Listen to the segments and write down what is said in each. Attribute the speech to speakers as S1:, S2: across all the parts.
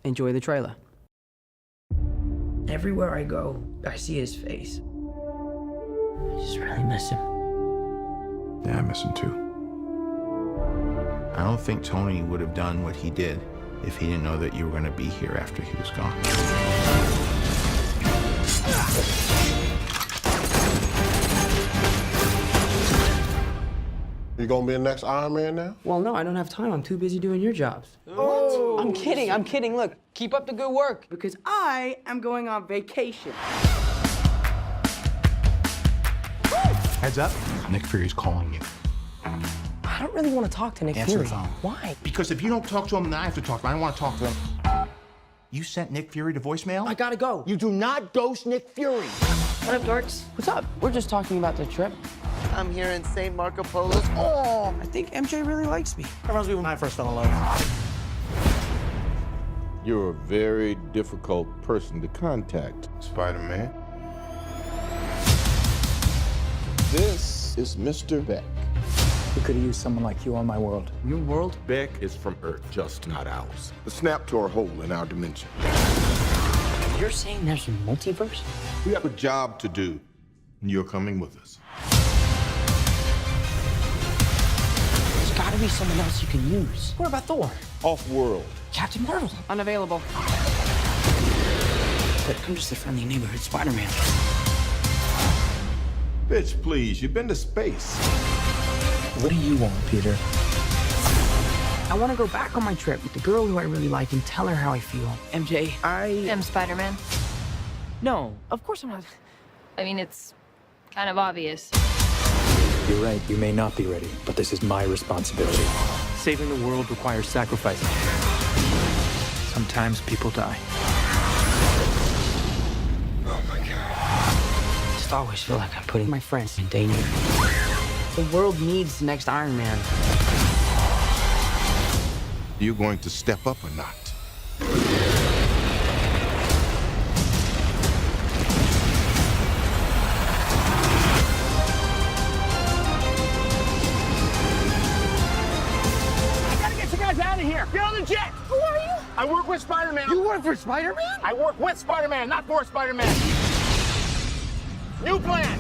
S1: Enjoy the trailer.
S2: Everywhere I go, I see his face. I just really miss him.
S3: Yeah, I miss him too. I don't think Tony would have done what he did if he didn't know that you were going to be here after he was gone.
S4: You gonna be the next Iron Man now?
S1: Well, no, I don't have time. I'm too busy doing your jobs.
S4: What?
S1: I'm kidding. Look, keep up the good work. Because I am going on vacation.
S3: Heads up, Nick Fury's calling you.
S1: I don't really want to talk to Nick
S3: Answer
S1: Fury.
S3: the phone.
S1: Why?
S3: Because if you don't talk to him, then I have to talk to him. I don't want to talk to him. You sent Nick Fury to voicemail?
S1: I gotta go.
S5: You do not ghost Nick Fury.
S2: What up, dorks?
S1: What's up? We're just talking about the trip.
S5: I'm here in St. Marco Polo's. Oh,
S1: I think MJ really likes me.
S5: that reminds me when I first fell in love.
S4: You're a very difficult person to contact, Spider-Man. This is Mr. Beck.
S6: We could have used someone like you on my world.
S1: Your world?
S4: Beck is from Earth, just not ours. The snap tore a hole in our dimension.
S2: You're saying there's a multiverse?
S4: We have a job to do, and you're coming with us.
S2: There's gotta be someone else you can use.
S1: What about Thor?
S4: Off-world.
S2: Captain Marvel.
S1: Unavailable.
S2: But I'm just a friendly neighborhood Spider-Man.
S4: Bitch, please, you've been to space.
S6: What do you want, Peter?
S2: I want to go back on my trip with the girl who I really like and tell her how I feel. MJ, I
S7: am Spider-Man.
S2: No, of course I'm not.
S7: I mean, it's kind of obvious.
S6: You're right, you may not be ready, but this is my responsibility. Saving the world requires sacrifice. Sometimes people die.
S4: Oh my God.
S2: I just always feel like I'm putting my friends in danger. The world needs the next Iron Man.
S4: You going to step up or not?
S5: I gotta get you guys out of here. Get on the jet. Who are you? I work with Spider-Man.
S2: You work for Spider-Man?
S5: I work with Spider-Man, not for Spider-Man. New plan.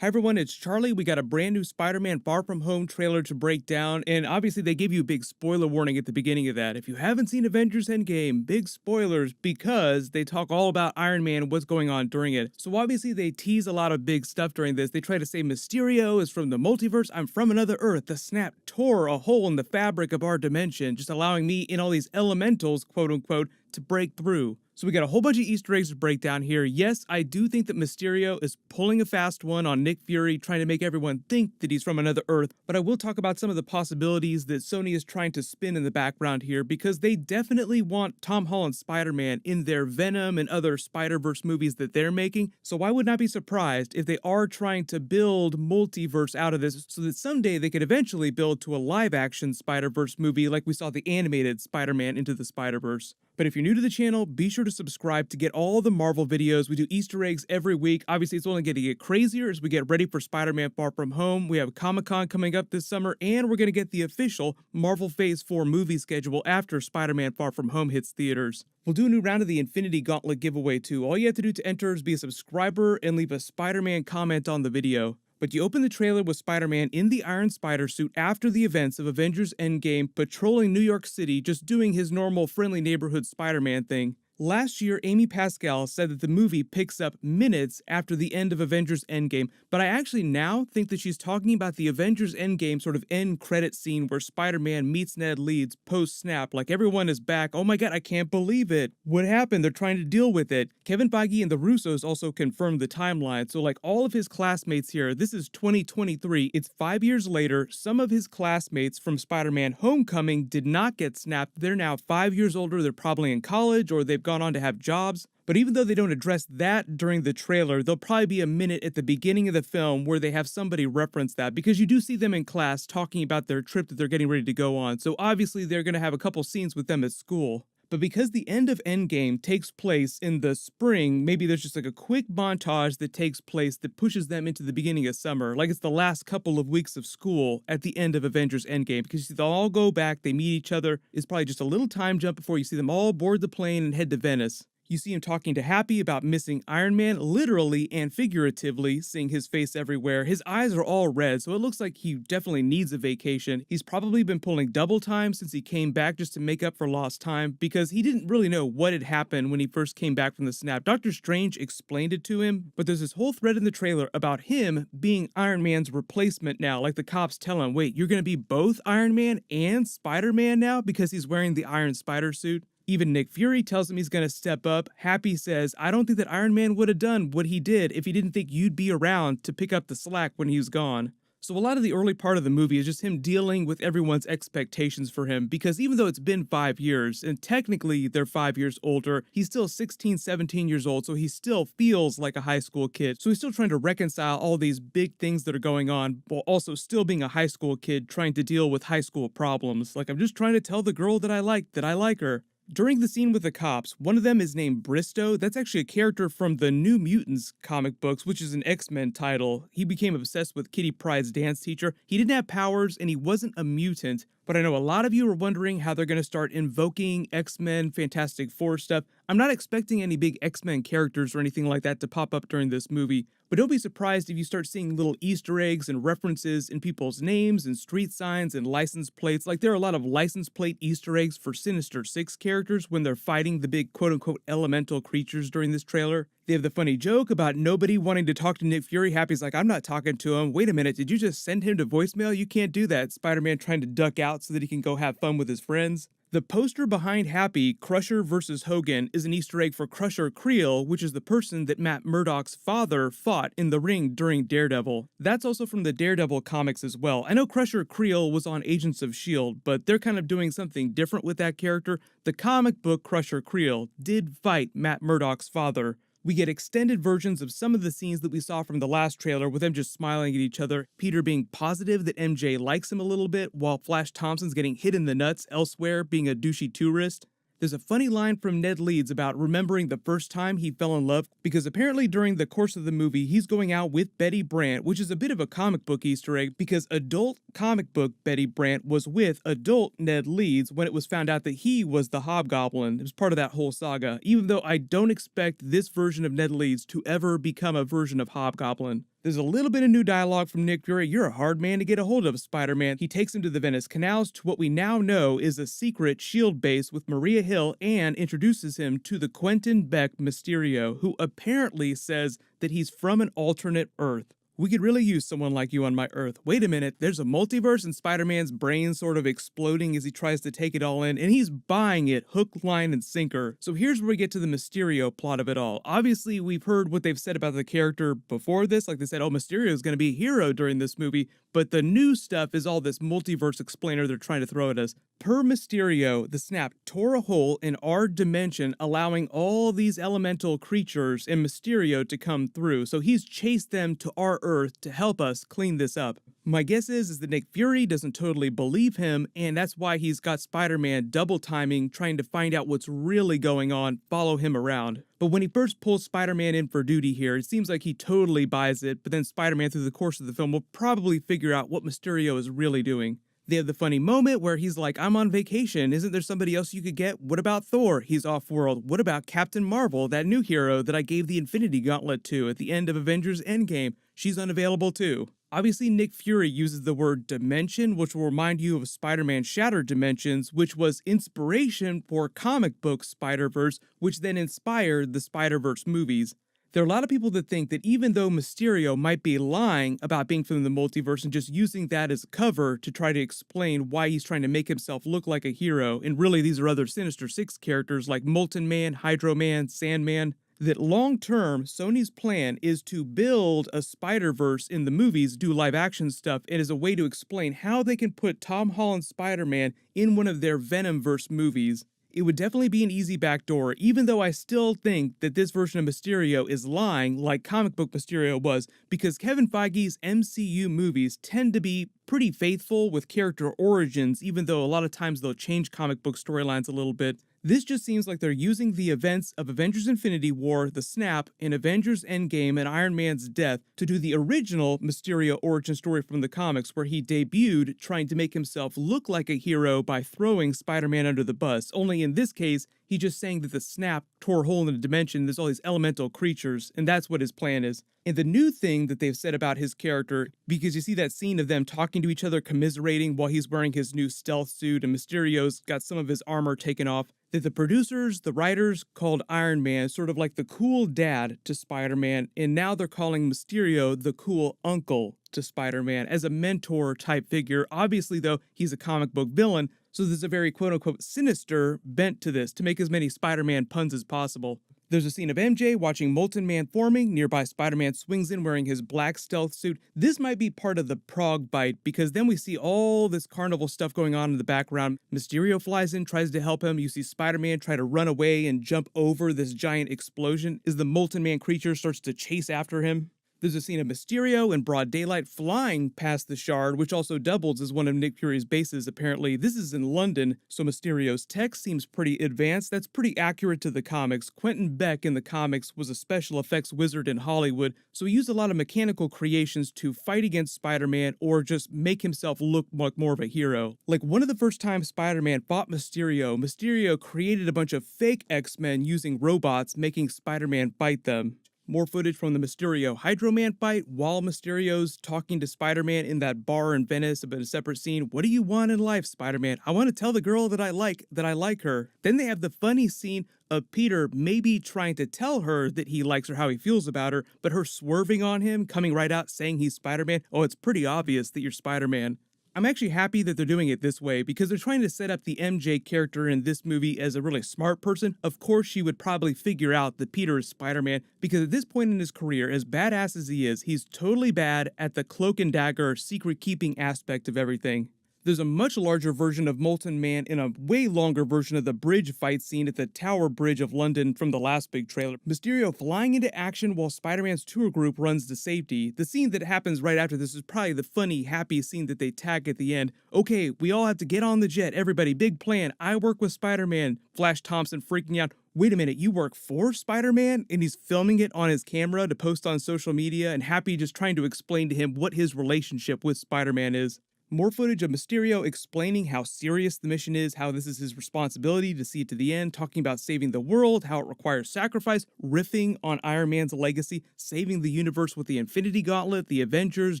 S8: Hi everyone, it's Charlie. We got a brand new Spider-Man Far From Home trailer to break down, and obviously they gave you a big spoiler warning at the beginning of that. If you haven't seen Avengers Endgame, big spoilers because they talk all about Iron Man and what's going on during it. So obviously they tease a lot of big stuff during this. They try to say Mysterio is from the multiverse, I'm from another Earth. The snap tore a hole in the fabric of our dimension, just allowing me and all these elementals, quote unquote, to break through. So we got a whole bunch of Easter eggs to break down here. Yes, I do think that Mysterio is pulling a fast one on Nick Fury, trying to make everyone think that he's from another Earth, but I will talk about some of the possibilities that Sony is trying to spin in the background here, because they definitely want Tom Holland's Spider-Man in their Venom and other Spider-Verse movies that they're making, so I would not be surprised if they are trying to build multiverse out of this so that someday they could eventually build to a live-action Spider-Verse movie like we saw the animated Spider-Man Into the Spider-Verse. But if you're new to the channel, be sure to subscribe to get all the Marvel videos. We do Easter eggs every week. Obviously, it's only going to get crazier as we get ready for Spider-Man Far From Home. We have Comic-Con coming up this summer, and we're going to get the official Marvel Phase 4 movie schedule after Spider-Man Far From Home hits theaters. We'll do a new round of the Infinity Gauntlet giveaway too. All you have to do to enter is be a subscriber and leave a Spider-Man comment on the video. But you open the trailer with Spider-Man in the Iron Spider suit after the events of Avengers Endgame, patrolling New York City, just doing his normal friendly neighborhood Spider-Man thing. Last year, Amy Pascal said that the movie picks up minutes after the end of Avengers Endgame, but I actually now think that she's talking about the Avengers Endgame sort of end credit scene where Spider-Man meets Ned Leeds post-snap, like everyone is back, oh my god, I can't believe it. What happened? They're trying to deal with it. Kevin Feige and the Russos also confirmed the timeline, so like all of his classmates here, this is 2023, it's 5 years later, some of his classmates from Spider-Man Homecoming did not get snapped, they're now 5 years older, they're probably in college or they've gone on to have jobs. But even though they don't address that during the trailer, there'll probably be a minute at the beginning of the film where they have somebody reference that, because you do see them in class talking about their trip that they're getting ready to go on. So obviously they're going to have a couple scenes with them at school. But because the end of Endgame takes place in the spring, maybe there's just like a quick montage that takes place that pushes them into the beginning of summer. Like it's the last couple of weeks of school at the end of Avengers Endgame, because you see they'll all go back, they meet each other. It's probably just a little time jump before you see them all board the plane and head to Venice. You see him talking to Happy about missing Iron Man, literally and figuratively, seeing his face everywhere. His eyes are all red, so it looks like he definitely needs a vacation. He's probably been pulling double time since he came back just to make up for lost time, because he didn't really know what had happened when he first came back from the snap. Doctor Strange explained it to him, but there's this whole thread in the trailer about him being Iron Man's replacement now. Like the cops tell him, wait, you're gonna be both Iron Man and Spider-Man now because he's wearing the Iron Spider suit? Even Nick Fury tells him he's going to step up. Happy says, I don't think that Iron Man would have done what he did if he didn't think you'd be around to pick up the slack when he was gone. So a lot of the early part of the movie is just him dealing with everyone's expectations for him, because even though it's been 5 years, and technically they're 5 years older, he's still 16, 17 years old, so he still feels like a high school kid. So he's still trying to reconcile all these big things that are going on, while also still being a high school kid trying to deal with high school problems. Like, I'm just trying to tell the girl that I like her. During the scene with the cops, one of them is named Bristow. That's actually a character from the New Mutants comic books, which is an X-Men title. He became obsessed with Kitty Pryde's dance teacher. He didn't have powers and he wasn't a mutant, but I know a lot of you are wondering how they're going to start invoking X-Men, Fantastic Four stuff. I'm not expecting any big X-Men characters or anything like that to pop up during this movie, but don't be surprised if you start seeing little Easter eggs and references in people's names and street signs and license plates. Like there are a lot of license plate Easter eggs for Sinister Six characters when they're fighting the big quote-unquote elemental creatures during this trailer. They have the funny joke about nobody wanting to talk to Nick Fury. Happy's like, I'm not talking to him. Wait a minute, did you just send him to voicemail? You can't do that. Spider-Man trying to duck out so that he can go have fun with his friends. The poster behind Happy, Crusher vs. Hogan, is an Easter egg for Crusher Creel, which is the person that Matt Murdock's father fought in the ring during Daredevil. That's also from the Daredevil comics as well. I know Crusher Creel was on Agents of S.H.I.E.L.D., but they're kind of doing something different with that character. The comic book Crusher Creel did fight Matt Murdock's father. We get extended versions of some of the scenes that we saw from the last trailer with them just smiling at each other, Peter being positive that MJ likes him a little bit, while Flash Thompson's getting hit in the nuts elsewhere, being a douchey tourist. There's a funny line from Ned Leeds about remembering the first time he fell in love, because apparently during the course of the movie, he's going out with Betty Brant, which is a bit of a comic book Easter egg, because adult comic book Betty Brant was with adult Ned Leeds when it was found out that he was the Hobgoblin. It was part of that whole saga, even though I don't expect this version of Ned Leeds to ever become a version of Hobgoblin. There's a little bit of new dialogue from Nick Fury. You're a hard man to get a hold of, Spider-Man. He takes him to the Venice canals to what we now know is a secret S.H.I.E.L.D. base with Maria Hill, and introduces him to the Quentin Beck Mysterio, who apparently says that he's from an alternate Earth. We could really use someone like you on my Earth. Wait a minute, there's a multiverse and Spider-Man's brain sort of exploding as he tries to take it all in, and he's buying it hook, line, and sinker. So here's where we get to the Mysterio plot of it all. Obviously, we've heard what they've said about the character before this. Like they said, oh, Mysterio is going to be a hero during this movie, but the new stuff is all this multiverse explainer they're trying to throw at us. Per Mysterio, the snap tore a hole in our dimension, allowing all these elemental creatures and Mysterio to come through. So he's chased them to our Earth to help us clean this up. My guess is that Nick Fury doesn't totally believe him, and that's why he's got Spider-Man double timing, trying to find out what's really going on, follow him around. But when he first pulls Spider-Man in for duty here, it seems like he totally buys it, but then Spider-Man through the course of the film will probably figure out what Mysterio is really doing. They have the funny moment where he's like, I'm on vacation. Isn't there somebody else you could get? What about Thor? He's off-world. What about Captain Marvel, that new hero that I gave the Infinity Gauntlet to at the end of Avengers Endgame? She's unavailable too. Obviously, Nick Fury uses the word dimension, which will remind you of Spider-Man Shattered Dimensions, which was inspiration for comic book Spider-Verse, which then inspired the Spider-Verse movies. There are a lot of people that think that even though Mysterio might be lying about being from the multiverse and just using that as a cover to try to explain why he's trying to make himself look like a hero, and really these are other Sinister Six characters like Molten Man, Hydro Man, Sandman, that long-term, Sony's plan is to build a Spider-Verse in the movies, do live-action stuff, and as a way to explain how they can put Tom Holland's Spider-Man in one of their Venomverse movies. It would definitely be an easy backdoor, even though I still think that this version of Mysterio is lying like comic book Mysterio was, because Kevin Feige's MCU movies tend to be pretty faithful with character origins, even though a lot of times they'll change comic book storylines a little bit. This just seems like they're using the events of Avengers Infinity War, the snap, and Avengers Endgame and Iron Man's death to do the original Mysterio origin story from the comics, where he debuted trying to make himself look like a hero by throwing Spider-Man under the bus. Only in this case, he's just saying that the snap tore a hole in the dimension, there's all these elemental creatures, and that's what his plan is. And the new thing that they've said about his character, because you see that scene of them talking to each other, commiserating while he's wearing his new stealth suit and Mysterio's got some of his armor taken off, that the producers, the writers, called Iron Man sort of like the cool dad to Spider-Man, and now they're calling Mysterio the cool uncle to Spider-Man as a mentor type figure. Obviously, though, he's a comic book villain, so there's a very quote-unquote sinister bent to this to make as many Spider-Man puns as possible. There's a scene of MJ watching Molten Man forming. Nearby, Spider-Man swings in wearing his black stealth suit. This might be part of the Prague bite, because then we see all this carnival stuff going on in the background. Mysterio flies in, tries to help him. You see Spider-Man try to run away and jump over this giant explosion as the Molten Man creature starts to chase after him. There's a scene of Mysterio in broad daylight flying past the Shard, which also doubles as one of Nick Fury's bases. Apparently, this is in London, so Mysterio's tech seems pretty advanced. That's pretty accurate to the comics. Quentin Beck in the comics was a special effects wizard in Hollywood, so he used a lot of mechanical creations to fight against Spider-Man or just make himself look like more of a hero. Like one of the first times Spider-Man fought Mysterio, Mysterio created a bunch of fake X-Men using robots, making Spider-Man fight them. More footage from the Mysterio Hydro Man fight while Mysterio's talking to Spider-Man in that bar in Venice about a separate scene. What do you want in life, Spider-Man? I want to tell the girl that I like her. Then they have the funny scene of Peter maybe trying to tell her that he likes her, how he feels about her, but her swerving on him, coming right out saying he's Spider-Man. Oh, it's pretty obvious that you're Spider-Man. I'm actually happy that they're doing it this way because they're trying to set up the MJ character in this movie as a really smart person. Of course, she would probably figure out that Peter is Spider-Man because at this point in his career, as badass as he is, he's totally bad at the cloak and dagger secret keeping aspect of everything. There's a much larger version of Molten Man and a way longer version of the bridge fight scene at the Tower Bridge of London from the last big trailer. Mysterio flying into action while Spider-Man's tour group runs to safety. The scene that happens right after this is probably the funny, happy scene that they tag at the end. Okay, we all have to get on the jet. Everybody, big plan. I work with Spider-Man. Flash Thompson freaking out. Wait a minute, you work for Spider-Man? And he's filming it on his camera to post on social media, and Happy just trying to explain to him what his relationship with Spider-Man is. More footage of Mysterio explaining how serious the mission is, how this is his responsibility to see it to the end, talking about saving the world, how it requires sacrifice, riffing on Iron Man's legacy, saving the universe with the Infinity Gauntlet, the Avengers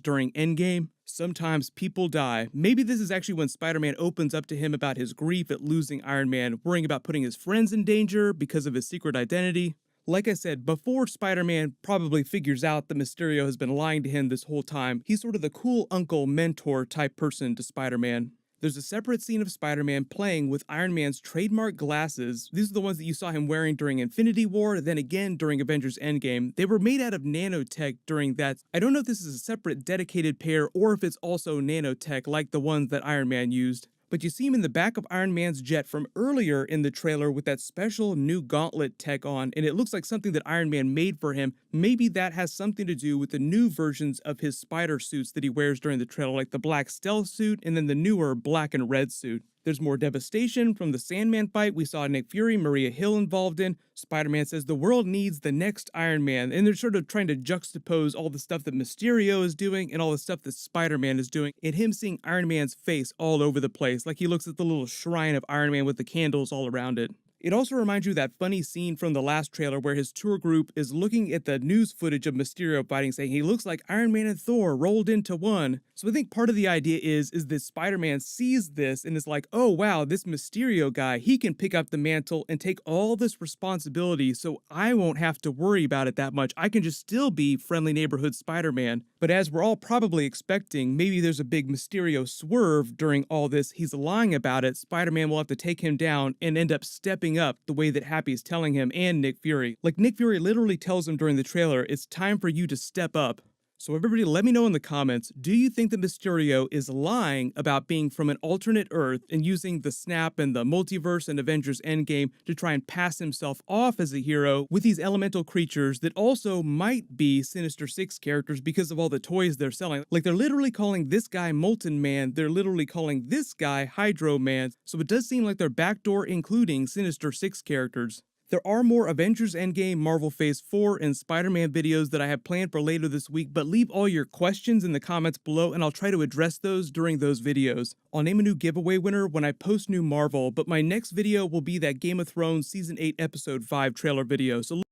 S8: during Endgame. Sometimes people die. Maybe this is actually when Spider-Man opens up to him about his grief at losing Iron Man, worrying about putting his friends in danger because of his secret identity. Like I said, before Spider-Man probably figures out that Mysterio has been lying to him this whole time, he's sort of the cool uncle mentor type person to Spider-Man. There's a separate scene of Spider-Man playing with Iron Man's trademark glasses. These are the ones that you saw him wearing during Infinity War, then again during Avengers Endgame. They were made out of nanotech during that. I don't know if this is a separate dedicated pair or if it's also nanotech like the ones that Iron Man used. But you see him in the back of Iron Man's jet from earlier in the trailer with that special new gauntlet tech on, and it looks like something that Iron Man made for him. Maybe that has something to do with the new versions of his spider suits that he wears during the trailer, like the black stealth suit and then the newer black and red suit. There's more devastation from the Sandman fight we saw Nick Fury, Maria Hill involved in. Spider-Man says the world needs the next Iron Man, and they're sort of trying to juxtapose all the stuff that Mysterio is doing and all the stuff that Spider-Man is doing, and him seeing Iron Man's face all over the place, like he looks at the little shrine of Iron Man with the candles all around it. It also reminds you of that funny scene from the last trailer where his tour group is looking at the news footage of Mysterio fighting, saying he looks like Iron Man and Thor rolled into one. So I think part of the idea is that Spider-Man sees this and is like, oh wow, this Mysterio guy, he can pick up the mantle and take all this responsibility so I won't have to worry about it that much. I can just still be friendly neighborhood Spider-Man. But as we're all probably expecting, maybe there's a big Mysterio swerve during all this. He's lying about it. Spider-Man will have to take him down and end up stepping up the way that Happy's telling him and Nick Fury. Like Nick Fury literally tells him during the trailer, it's time for you to step up. So everybody let me know in the comments, do you think that Mysterio is lying about being from an alternate Earth and using the snap and the multiverse and Avengers Endgame to try and pass himself off as a hero with these elemental creatures that also might be Sinister Six characters because of all the toys they're selling? Like, they're literally calling this guy Molten Man, they're literally calling this guy Hydro Man, so it does seem like they're backdoor including Sinister Six characters. There are more Avengers Endgame, Marvel Phase 4, and Spider-Man videos that I have planned for later this week, but leave all your questions in the comments below and I'll try to address those during those videos. I'll name a new giveaway winner when I post new Marvel, but my next video will be that Game of Thrones Season 8 Episode 5 trailer video, so